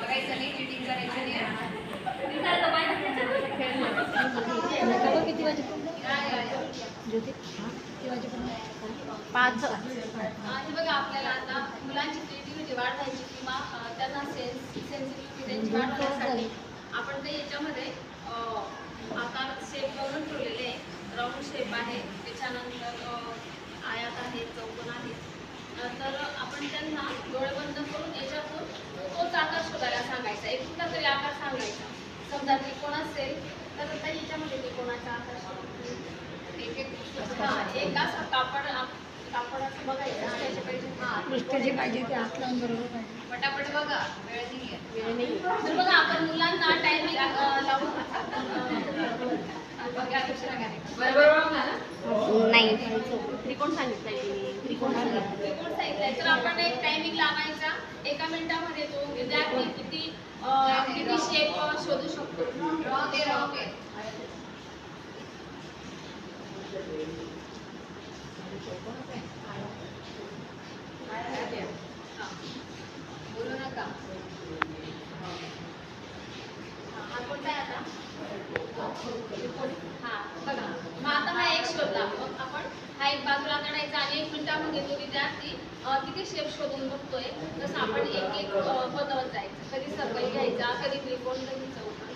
बघायचं नाही, चिटिंग करायची नाही. किती वाजेपर्यंत ज्योती? किती वाजेपर्यंत? 5. आणि बघा आपल्याला आता मुलांची क्रिएटिव्हिटी वाढवायची किंवा त्यांना सेन्सिटिव्हिटी त्यांची वाढवण्यासाठी आपण ते याच्यामध्ये आकार शेप करून ठेवलेले आहे. राऊंड शेप आहे, त्याच्यानंतर आयात आहे, चौकोन आहे. तर आपण त्यांना डोळे बंद करून याच्यातून तोच आकार शोधायला सांगायचा. एक कुठला तरी आकार सांगायचा. समजा त्रिकोण असेल तर आता याच्यामध्ये त्रिकोणाचा आकार एक असा कापडाचं बघायचं त्याच्यापैकी पाहिजे ते हात लावून बरोबर पाहिजे. पटापट बघा, वेळ नाही तर बघा आपण मुलांना टायमिंग लावून नाही त्रिकोण सांगितलंय. त्रिकोण सांगितलंय तर आपण एक टायमिंग लावायचा. 1 मिनिटामध्ये तो विद्यार्थी किती शेप शोधू शकतो. बोलू नका. हा कोणता आहे आता? हा बघा, मग आता हा एक शोधला. मग आपण हा एक बाजूला काढायचा आणि 1 मिनिटामध्ये तो विद्यार्थी किती शेप शोधून बघतोय तसं आपण एक एक बनवत जायचं. कधी सर्कल घ्यायचा, कधी त्रिकोण, कधी चौकोन.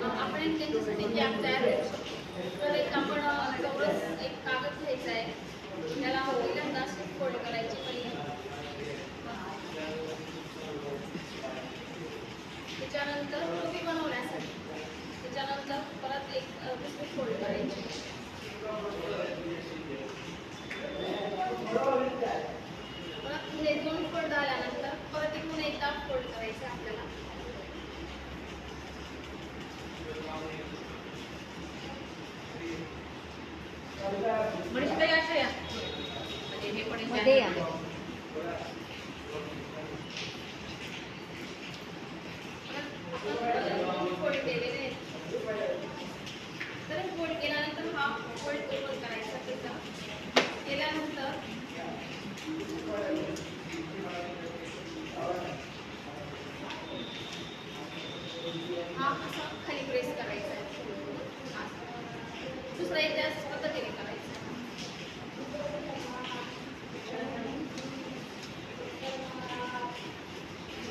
आपण एक त्यांच्यासाठी गॅप तयार करू शकतो. तर एक आपण चौरस एक कागद घ्यायचा आहे, त्याला पहिल्यांदा अशी फोल्ड करायची. त्याच्यानंतर टोपी बनवण्यासाठी त्याच्यानंतर परत एक दुसरी फोल्ड करायची. परत हे 2 फोल्ड आल्यानंतर परत इकडून एकदा फोल्ड करायचं आपल्याला. मध्ये या. फोल्ड केलेले तर फोल्ड केल्यानंतर हा फोल्ड ओपन करायचा. त्याचा केल्यानंतर हा असा खाली प्रेस करायचा. दुसरा एक त्याच पद्धतीने करायचा.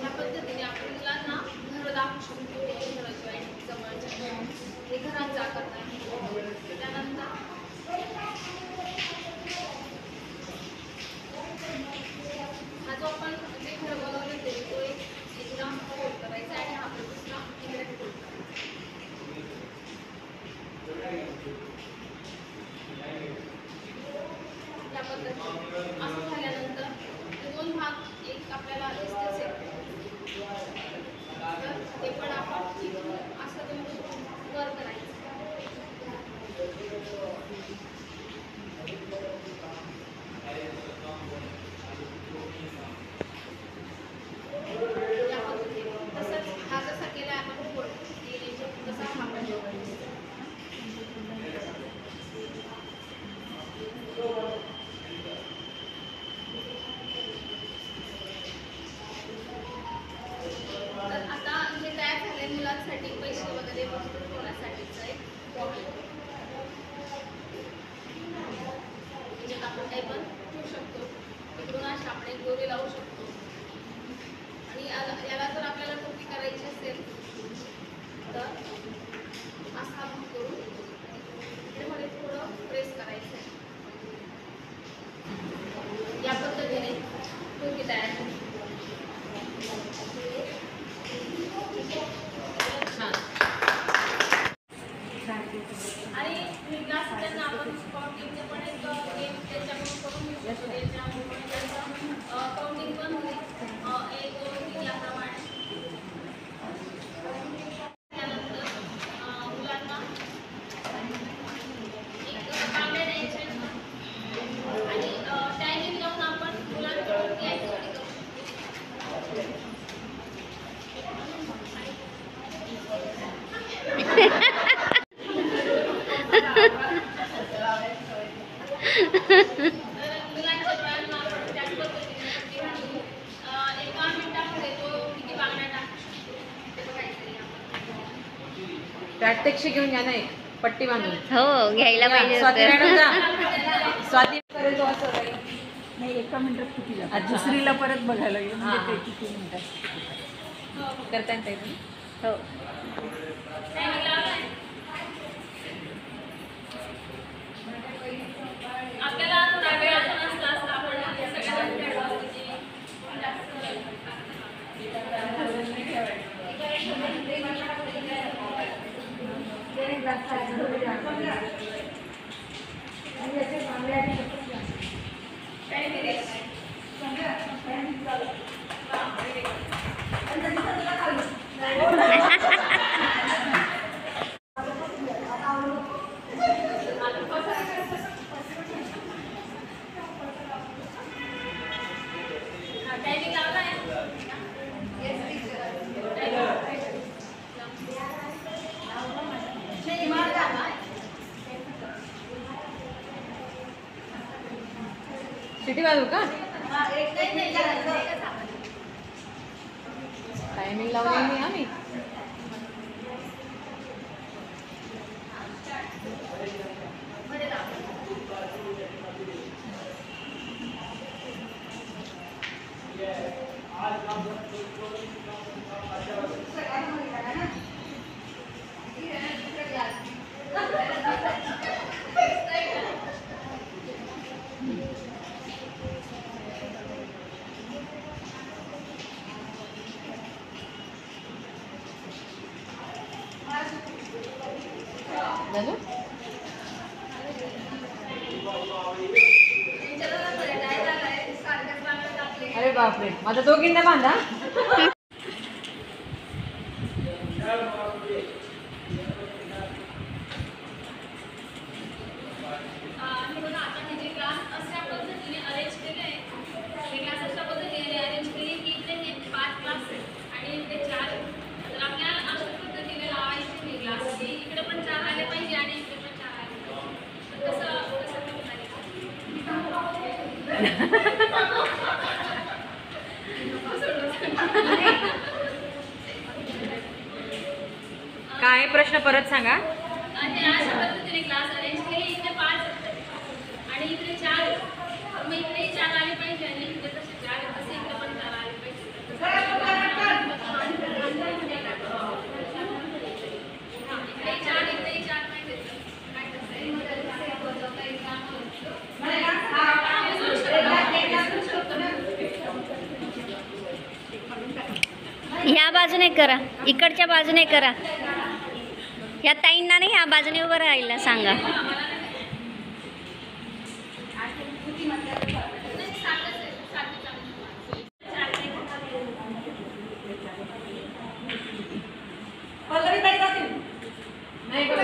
या पद्धतीने आपण मुलांना घर दाखवू शकतो. घर जॉईंट जवळच्या हे घरांचा आकार आहे. त्यानंतर हा जो आपण जे घर बनवले ते तो एकदा फोल्ड करायचा आणि हा दुसरा इकडे फोल्ड करायचा. या पद्धतीने असं झाल्यानंतर 2 भाग एक आपल्याला दिसतेच आहे. तर ते पण आपण असं वर करायचं. या पद्धतीने तसंच हा जसा केला आपण फोल्ड तसा हा पण मुलांसाठी पैसे वगैरे वस्तू ठेवण्यासाठीच आहे. त्याच्यात आपण काही पण ठेवू शकतो. तिकडून अशा आपण एक दोरी लावू शकतो. आणि याला जर आपल्याला टोपी करायची असेल तर असा करून त्यामध्ये थोडं प्रेस करायचं आहे. या पद्धतीने टोपी तयार होते. आणि क्लास त्यांना आपण काउंटिंगचे पण एक गेम त्याच्याकडून करून घेऊ शकतो. त्याच्यामुळे त्यांचं काउंटिंग पण प्रत्यक्ष घेऊन या नाही पट्टी बांधून. हो घ्यायला पाहिजे स्वाती होतं. मॅडम जा. स्वाती करेल तो असं काही. नाही, एका मिनिटात किती लागतात? दुसरीला परत बघायला लागेल म्हणजे ते किती मिनिटात करता येईल ताई? हो आपल्याला थोडा वेळ अजून असला असता आपण सगळ्यांना सिटी वाजू का? टायमिंग लावली नाही आम्ही. झालं? अरे बापरे, माझा दोघींना बांधा. काय प्रश्न परत सांगा. अशा पद्धतीने क्लास अरेंज केले. इकडे 5 आणि इकडे 4. मग इकडे 4 आले पाहिजे आणि इकडे तसे 4 असे इकडे पण 4 आले पाहिजे. इकडे 4 इकडे 4 पाहिजे. ह्या बाजूने करा, इकडच्या बाजूने करा. या ताईंना नाही ह्या बाजूने उभं राहायला सांगा. नाही बघा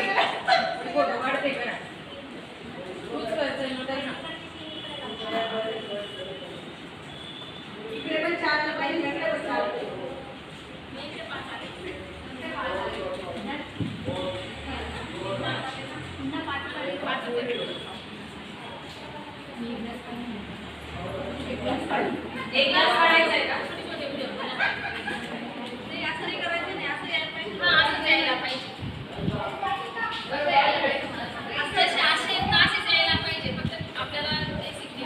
वाढते करा. इकडे पण 4 पाहिजे, इकडे पण 4. एक ग्लास काढायचा आहे का? नाही असं नाही करायचं नाही. असं यायला पाहिजे. हां असं यायला पाहिजे. असे यायला पाहिजे. फक्त आपल्याला बेसिकली